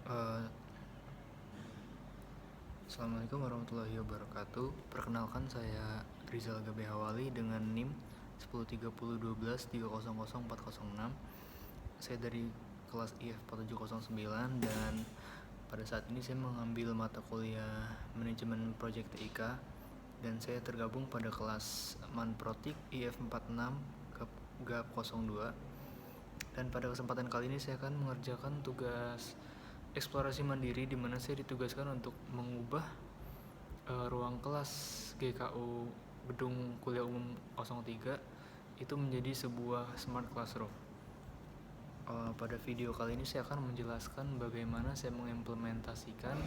Eh, Assalamualaikum warahmatullahi wabarakatuh. Perkenalkan, saya Rizal Gabehawali dengan NIM 103012300406. Saya dari kelas IF 4709 dan pada saat ini saya mengambil mata kuliah manajemen proyek TIK dan saya tergabung pada kelas Manprotik IF 46 GAP 02. Dan pada kesempatan kali ini saya akan mengerjakan tugas eksplorasi mandiri, di mana saya ditugaskan untuk mengubah ruang kelas GKU Gedung Kuliah Umum 03 itu menjadi sebuah smart classroom. Pada video kali ini saya akan menjelaskan bagaimana saya mengimplementasikan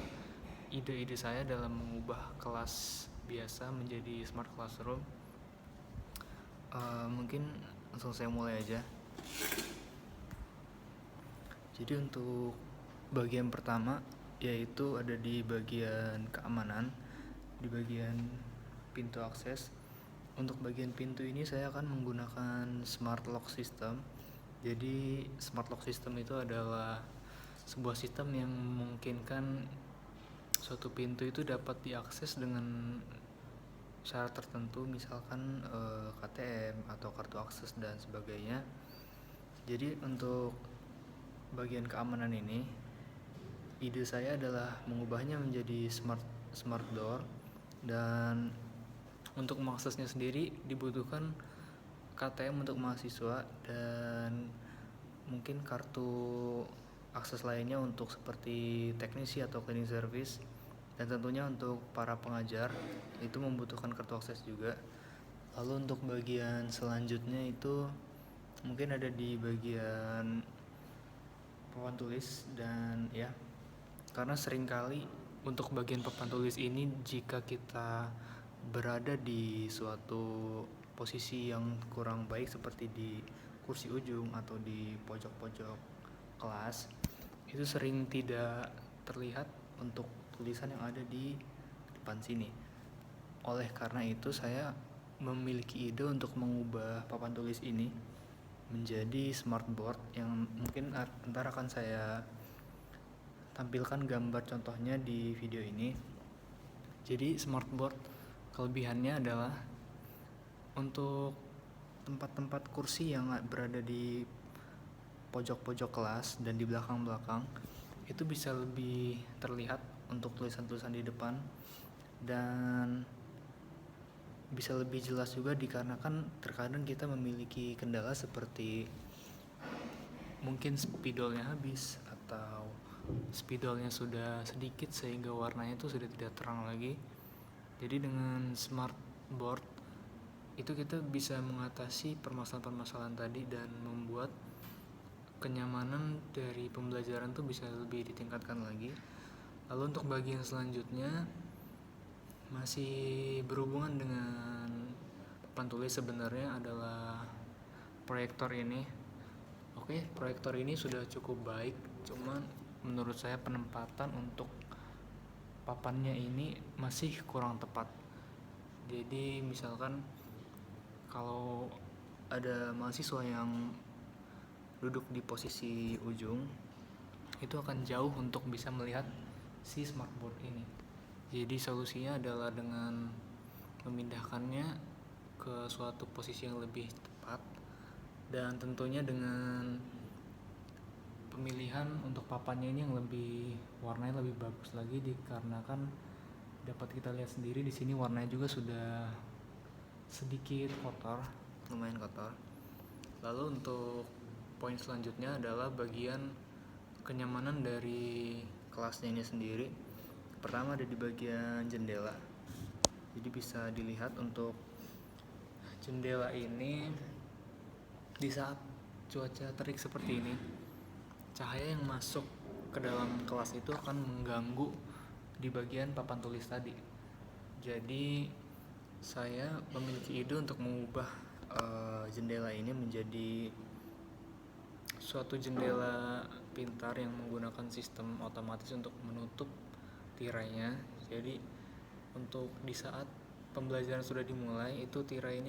ide-ide saya dalam mengubah kelas biasa menjadi smart classroom. Mungkin langsung saya mulai aja. Jadi untuk bagian pertama yaitu ada di bagian keamanan, di bagian pintu akses. Untuk bagian pintu ini saya akan menggunakan smart lock system. Jadi smart lock system itu adalah sebuah sistem yang memungkinkan suatu pintu itu dapat diakses dengan syarat tertentu, misalkan KTM atau kartu akses dan sebagainya. Jadi untuk bagian keamanan ini, ide saya adalah mengubahnya menjadi smart door, dan untuk mengaksesnya sendiri dibutuhkan KTM untuk mahasiswa dan mungkin kartu akses lainnya untuk seperti teknisi atau cleaning service, dan tentunya untuk para pengajar itu membutuhkan kartu akses juga. Lalu untuk bagian selanjutnya itu mungkin ada di bagian papan tulis, dan ya, karena seringkali untuk bagian papan tulis ini jika kita berada di suatu posisi yang kurang baik seperti di kursi ujung atau di pojok-pojok kelas, itu sering tidak terlihat untuk tulisan yang ada di depan sini. Oleh karena itu saya memiliki ide untuk mengubah papan tulis ini menjadi smartboard yang mungkin ntar akan saya tampilkan gambar contohnya di video ini. Jadi smartboard kelebihannya adalah untuk tempat-tempat kursi yang berada di pojok-pojok kelas dan di belakang-belakang itu bisa lebih terlihat untuk tulisan-tulisan di depan, dan bisa lebih jelas juga dikarenakan terkadang kita memiliki kendala seperti mungkin spidolnya habis atau spidolnya sudah sedikit sehingga warnanya itu sudah tidak terang lagi. Jadi dengan smart board itu kita bisa mengatasi permasalahan-permasalahan tadi dan membuat kenyamanan dari pembelajaran tuh bisa lebih ditingkatkan lagi. Lalu untuk bagian selanjutnya masih berhubungan dengan papan tulis, sebenarnya adalah proyektor ini. Oke, proyektor ini sudah cukup baik, cuman menurut saya penempatan untuk papannya ini masih kurang tepat. Jadi misalkan kalau ada mahasiswa yang duduk di posisi ujung, itu akan jauh untuk bisa melihat si smartboard ini. Jadi solusinya adalah dengan memindahkannya ke suatu posisi yang lebih tepat, dan tentunya dengan pemilihan untuk papannya ini yang lebih warnanya lebih bagus lagi, dikarenakan dapat kita lihat sendiri di sini warnanya juga sudah sedikit kotor, lumayan kotor. Lalu untuk poin selanjutnya adalah bagian kenyamanan dari kelasnya ini sendiri. Pertama ada di bagian jendela. Jadi bisa dilihat untuk jendela ini di saat cuaca terik seperti ini, cahaya yang masuk ke dalam kelas itu akan mengganggu di bagian papan tulis tadi. Jadi saya memiliki ide untuk mengubah jendela ini menjadi suatu jendela pintar yang menggunakan sistem otomatis untuk menutup tirainya. Jadi untuk di saat pembelajaran sudah dimulai, itu tirai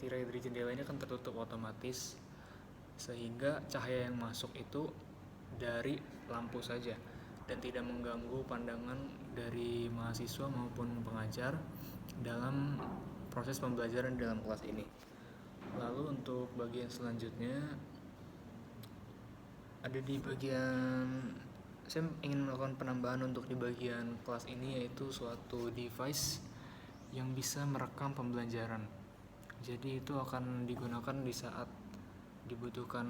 dari jendela ini akan tertutup otomatis, sehingga cahaya yang masuk itu dari lampu saja. dan tidak mengganggu pandangan dari mahasiswa maupun pengajar dalam proses pembelajaran dalam kelas ini. Lalu untuk bagian selanjutnya ada di bagian, saya ingin melakukan penambahan untuk di bagian kelas ini, yaitu suatu device yang bisa merekam pembelajaran. Jadi itu akan digunakan di saat dibutuhkan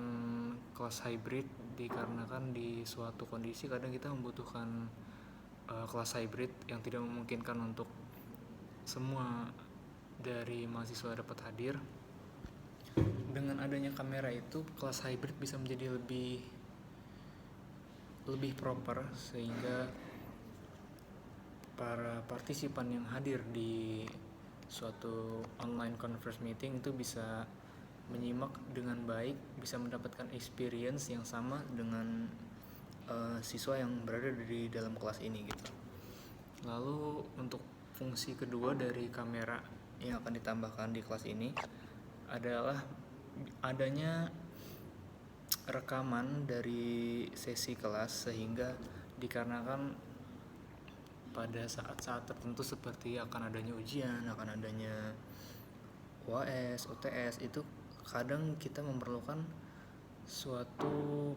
kelas hybrid, dikarenakan di suatu kondisi kadang kita membutuhkan kelas hybrid yang tidak memungkinkan untuk semua dari mahasiswa dapat hadir. Dengan adanya kamera itu, kelas hybrid bisa menjadi lebih proper, sehingga para partisipan yang hadir di suatu online conference meeting itu bisa menyimak dengan baik, bisa mendapatkan experience yang sama dengan siswa yang berada di dalam kelas ini gitu. Lalu untuk fungsi kedua dari kamera yang akan ditambahkan di kelas ini adalah adanya rekaman dari sesi kelas, sehingga dikarenakan pada saat-saat tertentu seperti akan adanya ujian, akan adanya UAS, UTS, itu kadang kita memerlukan suatu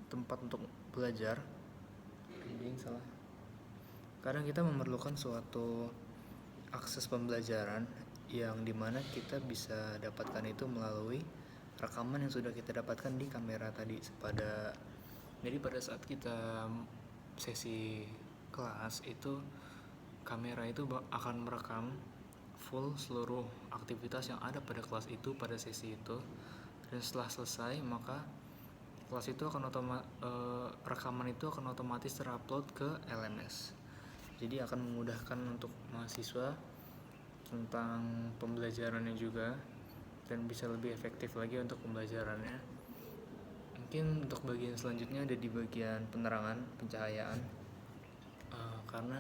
tempat untuk belajar. Kadang kita memerlukan suatu akses pembelajaran yang dimana kita bisa dapatkan itu melalui rekaman yang sudah kita dapatkan di kamera tadi. Jadi pada saat kita sesi kelas itu, kamera itu akan merekam full seluruh aktivitas yang ada pada kelas itu pada sesi itu, dan setelah selesai maka kelas itu akan rekaman itu akan otomatis terupload ke LMS. Jadi akan memudahkan untuk mahasiswa tentang pembelajarannya juga, dan bisa lebih efektif lagi untuk pembelajarannya. Mungkin untuk bagian selanjutnya ada di bagian penerangan, pencahayaan, karena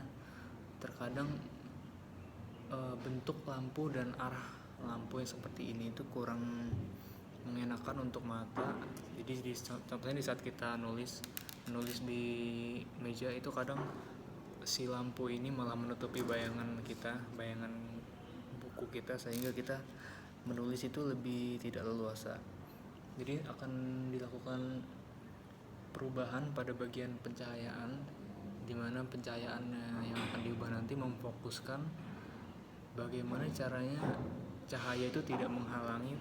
terkadang bentuk lampu dan arah lampu yang seperti ini itu kurang mengenakan untuk mata. Jadi contohnya di saat kita nulis di meja itu, kadang si lampu ini malah menutupi bayangan buku kita, sehingga kita menulis itu lebih tidak leluasa. Jadi akan dilakukan perubahan pada bagian pencahayaan, di mana pencahayaannya yang akan diubah nanti memfokuskan bagaimana caranya cahaya itu tidak menghalangi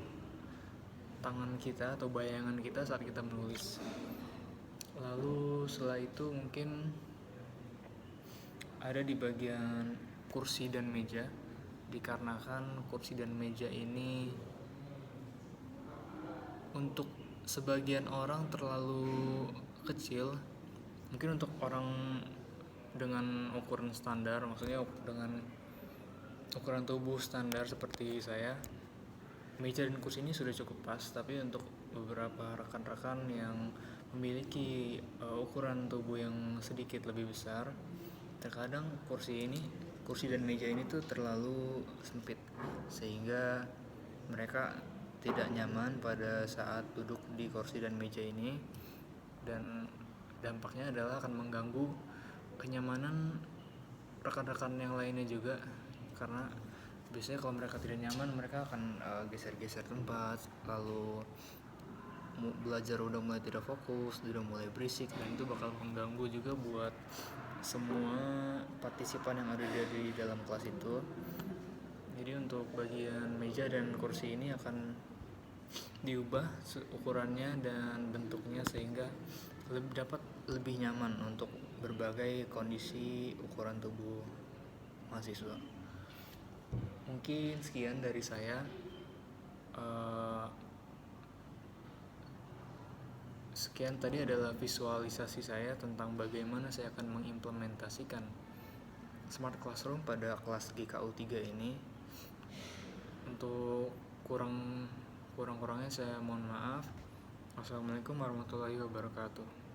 tangan kita atau bayangan kita saat kita menulis. Lalu setelah itu mungkin ada di bagian kursi dan meja, dikarenakan kursi dan meja ini untuk sebagian orang terlalu kecil. Mungkin untuk orang dengan ukuran standar, maksudnya dengan ukuran tubuh standar seperti saya, meja dan kursi ini sudah cukup pas. Tapi untuk beberapa rekan-rekan yang memiliki ukuran tubuh yang sedikit lebih besar, terkadang kursi dan meja ini tuh terlalu sempit, sehingga mereka tidak nyaman pada saat duduk di kursi dan meja ini, dan dampaknya adalah akan mengganggu kenyamanan rekan-rekan yang lainnya juga. Karena biasanya kalau mereka tidak nyaman, mereka akan geser-geser tempat, lalu belajar udah mulai tidak fokus, udah mulai berisik, dan itu bakal mengganggu juga buat semua partisipan yang ada di dalam kelas itu. Jadi untuk bagian meja dan kursi ini akan diubah ukurannya dan bentuknya, sehingga dapat lebih nyaman untuk berbagai kondisi ukuran tubuh mahasiswa. Mungkin sekian dari saya. Sekian tadi adalah visualisasi saya tentang bagaimana saya akan mengimplementasikan Smart Classroom pada kelas GKU 3 ini. Untuk kurang-kurangnya saya mohon maaf. Wassalamualaikum warahmatullahi wabarakatuh.